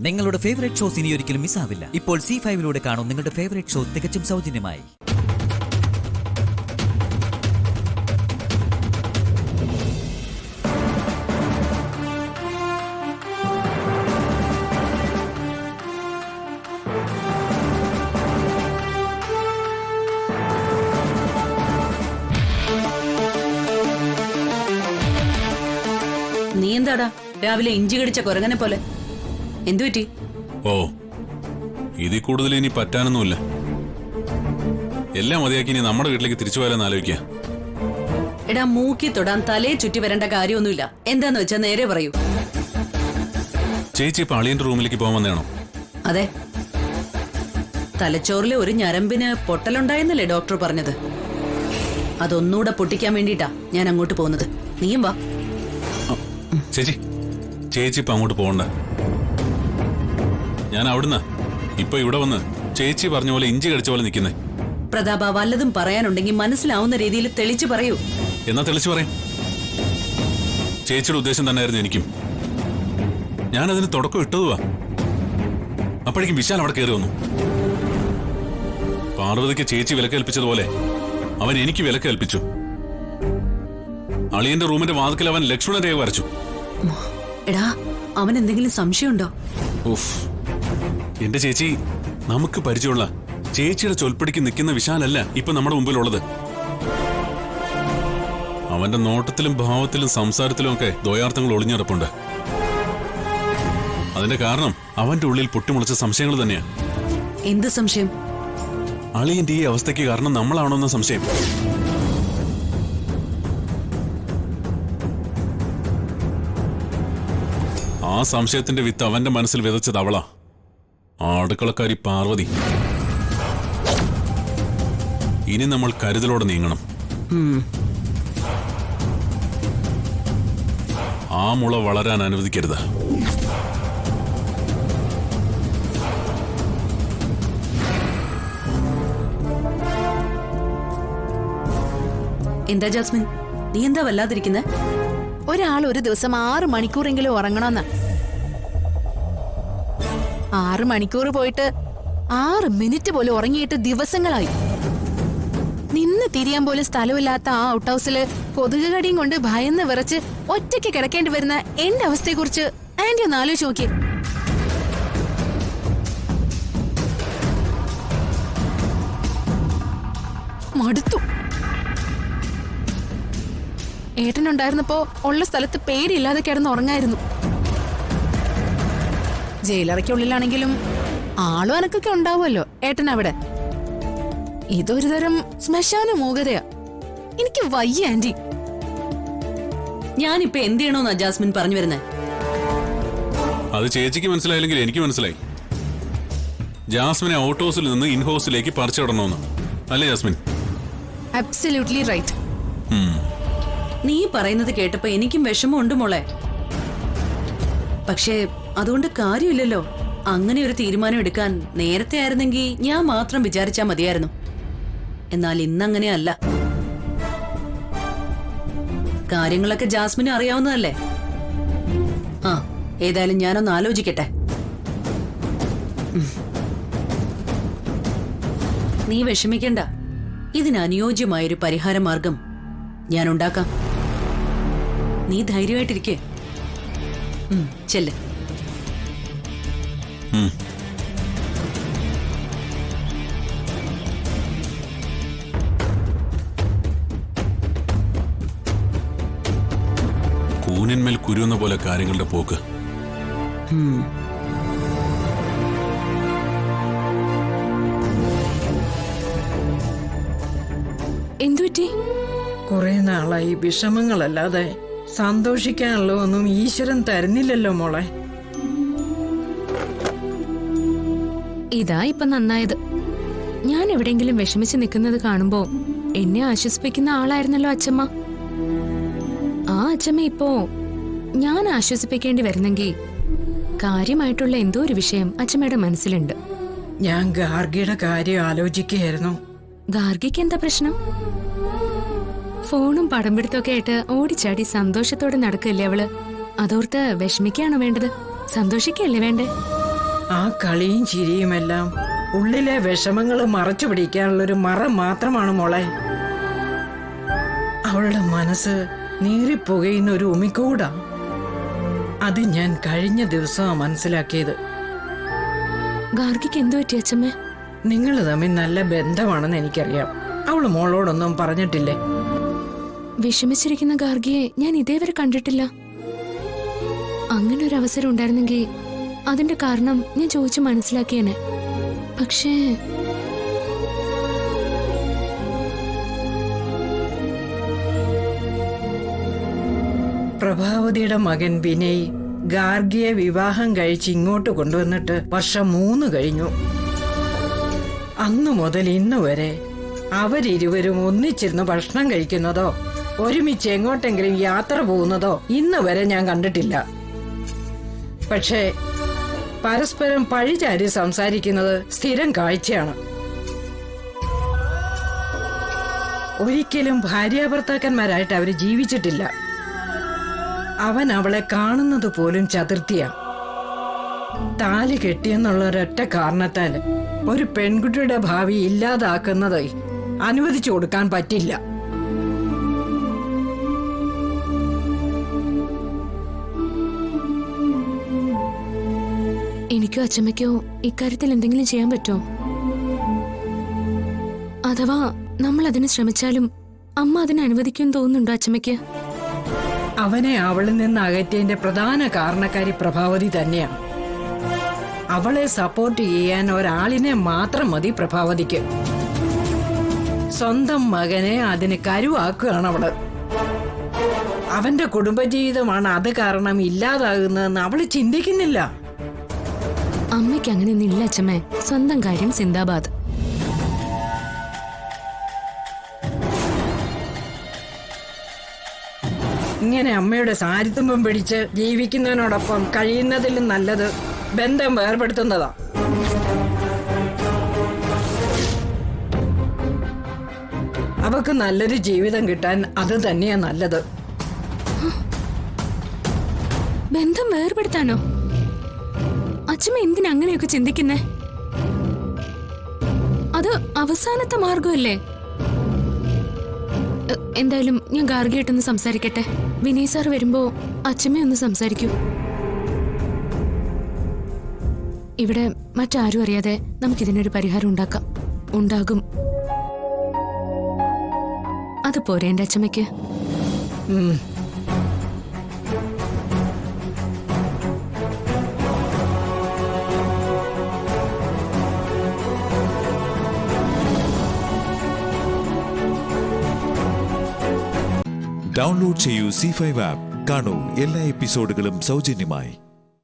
നിങ്ങളുടെ favourite shows ഇനി ഒരിക്കലും മിസ്സാവില്ല. ഇപ്പോൾ C5 കാണും നിങ്ങളുടെ ഫേവറേറ്റ് ഷോ തികച്ചും സൗജന്യമായി. നീ എന്താടാ രാവിലെ ഇഞ്ചി കടിച്ച കുരങ്ങനെ പോലെ? എന്തുപറ്റി? ഓ, ഇതിൽ കൂടുതൽ ഇനി പറ്റാനൊന്നുമില്ല. എല്ലാം മതിയാക്കി ഇനി നമ്മുടെ വീട്ടിലേക്ക് തിരിച്ചു പോയാലെന്ന് ആലോചിക്കുക. എടാ, മൂക്കി തൊടാൻ തലയെ ചുറ്റി വരേണ്ട കാര്യമൊന്നുമില്ല. എന്താന്ന് വെച്ചാ നേരെ പറയൂ. ചേച്ചി ഇപ്പൊ അളിയന്റെ റൂമിലേക്ക് പോകാൻ വന്നതാണോ? അതെ, തലച്ചോറിലെ ഒരു ഞരമ്പിന് പൊട്ടലുണ്ടായെന്നല്ലേ ഡോക്ടർ പറഞ്ഞത്. അതൊന്നുകൂടെ പൊട്ടിക്കാൻ വേണ്ടിട്ടാ ഞാൻ അങ്ങോട്ട് പോകുന്നത്. നീയും വാ. ചേച്ചി ഇപ്പൊ അങ്ങോട്ട് പോകണ്ട. ഞാൻ അവിടുന്ന് ഇപ്പൊ ഇവിടെ വന്ന് ചേച്ചി പറഞ്ഞ പോലെ ഇഞ്ചി കടിച്ച പോലെ നിൽക്കുന്നേ. പ്രതാപ, വല്ലതും പറയാനുണ്ടെങ്കിൽ മനസ്സിലാവുന്ന രീതിയിൽ തെളിച്ചു പറയൂ. എന്നാ തെളിച്ചു പറയാം. ചേച്ചിയുടെ ഉദ്ദേശം തന്നെയായിരുന്നു എനിക്കും. ഞാനതിന് തുടക്കം ഇട്ടതുവാ. അപ്പോഴേക്കും വിശാൽ അവിടെ കയറി വന്നു. പാർവതിക്ക് ചേച്ചി വിലക്കേൽപ്പിച്ചതുപോലെ അവൻ എനിക്ക് വിലക്കേൽപ്പിച്ചു. അളിയന്റെ റൂമിന്റെ വാതിക്കൽ അവൻ ലക്ഷ്മണ രേഖ വരച്ചു. എടാ, അവൻ എന്തെങ്കിലും സംശയമുണ്ടോ? ഉഫ്, എന്റെ ചേച്ചി, നമുക്ക് പരിചയമുള്ള ചേച്ചിയുടെ ചൊൽപ്പടിക്ക് നിൽക്കുന്ന വിശാലല്ല ഇപ്പൊ നമ്മുടെ മുമ്പിലുള്ളത്. അവന്റെ നോട്ടത്തിലും ഭാവത്തിലും സംസാരത്തിലും ഒക്കെ ദ്വയാർത്ഥങ്ങൾ ഒളിഞ്ഞിറപ്പുണ്ട്. അതിന്റെ കാരണം അവന്റെ ഉള്ളിൽ പൊട്ടിമുളച്ച സംശയങ്ങൾ തന്നെയാ. എന്ത് സംശയം? അളിയന്റെ ഈ അവസ്ഥയ്ക്ക് കാരണം നമ്മളാണോന്ന സംശയം. ആ സംശയത്തിന്റെ വിത്ത് അവന്റെ മനസ്സിൽ വിതച്ചത് അവളാ, അടുക്കളക്കാരി പാർവതി. ഇനി നമ്മൾ കരുതലോടെ നീങ്ങണം. ആ മുള വളരാൻ അനുവദിക്കരുത്. എന്താ ജാസ്മിൻ, നീ എന്താ വല്ലാതിരിക്കുന്നെ? ഒരാൾ ഒരു ദിവസം 6 മണിക്കൂറെങ്കിലും ഉറങ്ങണമെന്ന്. 6 മണിക്കൂർ പോയിട്ട് 6 മിനിറ്റ് പോലും ഉറങ്ങിയിട്ട് ദിവസങ്ങളായി. നിന്ന് തിരിയാൻ പോലും സ്ഥലമില്ലാത്ത ആ ഔട്ട് ഹൗസില് കൊതുക് കടിയും കൊണ്ട് ഭയന്ന് വിറച്ച് ഒറ്റയ്ക്ക് കിടക്കേണ്ടി വരുന്ന എന്റെ അവസ്ഥയെക്കുറിച്ച് ആന്റി ഒന്ന് ആലോചിച്ച് നോക്കിയേ. മടുത്തു. ഏട്ടനുണ്ടായിരുന്നപ്പോ ഉള്ള സ്ഥലത്ത് പേടിയില്ലാതെ കിടന്ന് ഉറങ്ങായിരുന്നു. ജയിലറയ്ക്കുള്ളിലാണെങ്കിലും ആളും അനക്കൊക്കെ ഉണ്ടാവുമല്ലോ ഏട്ടൻ അവിടെ. ഇതൊരു തരം ശ്മശാന മൂകതയാ. എനിക്ക് വയ്യ ആന്റി. ഞാനിപ്പോ എന്ത് ചെയ്യണോന്നാ ജാസ്മിൻ പറഞ്ഞു വരുന്നേ? അത് ചേച്ചിക്ക് മനസ്സിലായില്ലെങ്കിൽ എനിക്ക് മനസ്സിലായി. ജാസ്മിനെ ഔട്ട് ഹൗസിൽ നിന്ന് ഇൻ ഹൗസിലേക്ക് പറിച്ചിടണമെന്ന് അല്ലേ ജാസ്മിൻ? Absolutely right. നീ പറയുന്നത് കേട്ടപ്പോ എനിക്കും വിഷമമുണ്ട് മോളെ. പക്ഷേ അതുകൊണ്ട് കാര്യമില്ലല്ലോ. അങ്ങനെ ഒരു തീരുമാനം എടുക്കാൻ നേരത്തെ ആയിരുന്നെങ്കിൽ ഞാൻ മാത്രം വിചാരിച്ചാ മതിയായിരുന്നു. എന്നാൽ ഇന്നങ്ങനെയല്ല. കാര്യങ്ങളൊക്കെ ജാസ്മിന് അറിയാവുന്നതല്ലേ. ആ, ഏതായാലും ഞാനൊന്ന് ആലോചിക്കട്ടെ. നീ വിഷമിക്കണ്ട. ഇതിന് അനുയോജ്യമായൊരു പരിഹാര മാർഗം ഞാൻ ഉണ്ടാക്കാം. നീ ധൈര്യമായിട്ടിരിക്കേ. ചെല്ല്. കൂനിന്മേൽ കുരുന്ന പോലെ കാര്യങ്ങളുടെ പോക്ക്. എന്തുപറ്റി? കുറെ നാളായി വിഷമങ്ങളല്ലാതെ സന്തോഷിക്കാനുള്ള ഒന്നും ഈശ്വരൻ തരുന്നില്ലല്ലോ മോളെ. ഇതാ ഇപ്പൊ നന്നായത്. ഞാൻ എവിടെയെങ്കിലും വിഷമിച്ച് നിൽക്കുന്നത് കാണുമ്പോ എന്നെ ആശ്വസിപ്പിക്കുന്ന ആളായിരുന്നല്ലോ അച്ഛമ്മ. ആ അച്ഛമ്മ ഇപ്പോ ഞാൻ ആശ്വസിപ്പിക്കേണ്ടി വരുന്നെങ്കിൽ കാര്യമായിട്ടുള്ള എന്തോ ഒരു വിഷയം അച്ഛമ്മയുടെ മനസ്സിലുണ്ട്. ഞാൻ ഗാർഗിയുടെ കാര്യം ആലോചിക്കുകയായിരുന്നു. ഗാർഗിക്ക് എന്താ പ്രശ്നം? ഫോണും പടം പിടുത്തൊക്കെ ആയിട്ട് ഓടിച്ചാടി സന്തോഷത്തോടെ നടക്കില്ലേ അവള്? അതോർത്ത് വിഷമിക്കാണോ വേണ്ടത്? സന്തോഷിക്കല്ലേ വേണ്ടേ? ആ കളിയും ചിരിയുമെല്ലാം ഉള്ളിലെ വിഷമങ്ങൾ മറച്ചു പിടിക്കാനുള്ളൊരു മറ മാത്രമാണ് മോളെ. അവളുടെ മനസ്സ് നീറിപ്പുകയുന്ന ഒരു ഉമിക്കൂടാ. അത് ഞാൻ കഴിഞ്ഞ ദിവസമാണ് മനസ്സിലാക്കിയത്. ഗാർഗിക്ക് എന്തു പറ്റി അച്ഛമ്മേ? നിങ്ങൾ തമ്മിൽ നല്ല ബന്ധമാണെന്ന് എനിക്കറിയാം. അവള് മോളോടൊന്നും പറഞ്ഞിട്ടില്ലേ? വിഷമിച്ചിരിക്കുന്ന ഗാർഗിയെ ഞാൻ ഇതേവരെ കണ്ടിട്ടില്ല. അങ്ങനെ ഒരു അവസരം ഉണ്ടായിരുന്നെങ്കിൽ അതിന്റെ കാരണം ഞാൻ ചോദിച്ചു മനസ്സിലാക്കിയേനെ. പക്ഷേ പ്രഭാവതിയുടെ മകൻ വിനയ് ഗാർഗിയെ വിവാഹം കഴിച്ച് ഇങ്ങോട്ട് കൊണ്ടുവന്നിട്ട് വർഷം 3 കഴിഞ്ഞു. അന്നു മുതൽ ഇന്നു വരെ അവരിരുവരും ഒന്നിച്ചിരുന്ന് ഭക്ഷണം കഴിക്കുന്നതോ ഒരുമിച്ച് എങ്ങോട്ടെങ്കിലും യാത്ര പോകുന്നതോ ഇന്ന് വരെ ഞാൻ കണ്ടിട്ടില്ല. പക്ഷേ പരസ്പരം പഴിചാരി സംസാരിക്കുന്നത് സ്ഥിരം കാഴ്ചയാണ്. ഒരിക്കലും ഭാര്യാഭർത്താക്കന്മാരായിട്ട് അവര് ജീവിച്ചിട്ടില്ല. അവൻ അവളെ കാണുന്നത് പോലും ചതുർത്ഥിയ. താലി കെട്ടിയെന്നുള്ള ഒരൊറ്റ കാരണത്താല് ഒരു പെൺകുട്ടിയുടെ ഭാവി ഇല്ലാതാക്കുന്നത് അനുവദിച്ചു കൊടുക്കാൻ പറ്റില്ല. എനിക്കോ അച്ഛമ്മയ്ക്കോ ഇക്കാര്യത്തിൽ എന്തെങ്കിലും ചെയ്യാൻ പറ്റുമോ? അഥവാ നമ്മൾ അതിന് ശ്രമിച്ചാലും അമ്മ അതിന് അനുവദിക്കുമെന്ന് തോന്നുന്നുണ്ടോ അച്ഛമ്മയ്ക്ക്? അവനെ അവളിൽ നിന്ന് അകറ്റിയതിന്റെ പ്രധാന കാരണക്കാരി പ്രഭാവതി തന്നെയാണ്. അവളെ സപ്പോർട്ട് ചെയ്യാൻ ഒരാളിനെ മാത്രം മതി പ്രഭാവതിക്ക്. സ്വന്തം മകനെ അതിന് കരുവാക്കുകയാണ് അവള്. അവന്റെ കുടുംബജീവിതമാണ് അത് കാരണം ഇല്ലാതാകുന്നതെന്ന് അവള് ചിന്തിക്കുന്നില്ല. അമ്മയ്ക്ക് അങ്ങനെയൊന്നും ഇല്ല അച്ഛമ്മേ. സ്വന്തം കാര്യം സിന്ദാബാദ്. ഇങ്ങനെ അമ്മയുടെ സാരിത്തുമ്പം പിടിച്ച് ജീവിക്കുന്നതിനോടൊപ്പം കഴിയുന്നതിലും നല്ലത് ബന്ധം വേർപെടുത്തുന്നതാ. അവക്ക് നല്ലൊരു ജീവിതം കിട്ടാൻ അത് തന്നെയാ നല്ലത്. ബന്ധം വേർപെടുത്താനോ? അച്ഛമ്മ എന്തിനാ അങ്ങനെയൊക്കെ ചിന്തിക്കുന്നേ? അത് അവസാനത്തെ മാർഗമല്ലേ? എന്തായാലും ഞാൻ ഗാർഗിയായിട്ടൊന്ന് സംസാരിക്കട്ടെ. വിനയ് സാർ വരുമ്പോ അച്ഛമ്മയൊന്ന് സംസാരിക്കൂ. ഇവിടെ മറ്റാരും അറിയാതെ നമുക്കിതിനൊരു പരിഹാരം ഉണ്ടാകും. അത് പോരെ എന്റെ അച്ഛമ്മയ്ക്ക്? ഡൗൺലോഡ് ചെയ്യൂ C5 ആപ്പ്. കാണൂ എല്ലാ എപ്പിസോഡുകളും സൗജന്യമായി.